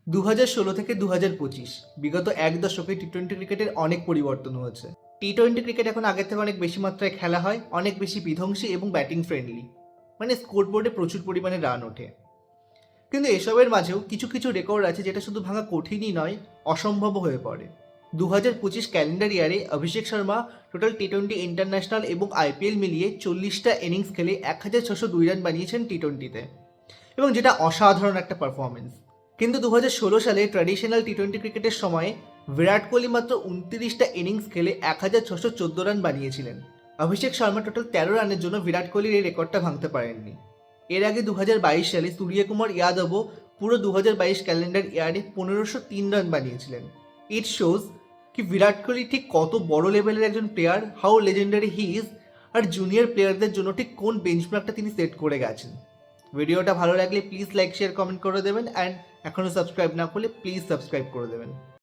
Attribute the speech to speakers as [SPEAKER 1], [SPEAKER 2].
[SPEAKER 1] 2016 থেকে 2025 বিগত এক দশকে টি-20 ক্রিকেটের অনেক পরিবর্তন হয়েছে। টি-20 ক্রিকেট এখন আগের থেকে অনেক বেশি মাত্রায় খেলা হয়, অনেক বেশি বিধ্বংসী এবং ব্যাটিং ফ্রেন্ডলি। মানে স্কোরবোর্ডে প্রচুর পরিমাণে রান ওঠে। কিন্তু এসবের মাঝেও কিছু কিছু রেকর্ড আছে যেটা শুধু ভাঙা কঠিনই নয়, অসম্ভব হয়ে পড়ে। 2025 ক্যালেন্ডার ইয়ারে অভিষেক শর্মা টোটাল টি-20 ইন্টারন্যাশনাল এবং আইপিএল মিলিয়ে 40টা ইনিংস খেলে 1602 রান বানিয়েছেন টি-20তে, এবং যেটা অসাধারণ একটা পারফরমেন্স। কিন্তু 2016 সালে ট্র্যাডিশনাল টি-20 ক্রিকেটের সময়ে বিরাট কোহলি মাত্র 29টা ইনিংস খেলে 1614 রান বানিয়েছিলেন। অভিষেক শর্মা টোটাল 13 রানের জন্য বিরাট কোহলির এই রেকর্ডটা ভাঙতে পারেননি। এর আগে 2022 সালে সূর্যকুমার যাদবও পুরো 2022 ক্যালেন্ডার ইয়ারে 1503 রান বানিয়েছিলেন। ইট শোজ কি বিরাট কোহলি ঠিক কত বড় লেভেলের একজন player, how legendary he is, আর জুনিয়র প্লেয়ারদের জন্য ঠিক কোন বেঞ্চমার্কটা তিনি সেট করে গেছেন। ভিডিওটা ভালো লাগলে প্লিজ লাইক শেয়ার কমেন্ট করে দেবেন, অ্যান্ড এখনও সাবস্ক্রাইব না করলে প্লিজ সাবস্ক্রাইব করে দেবেন।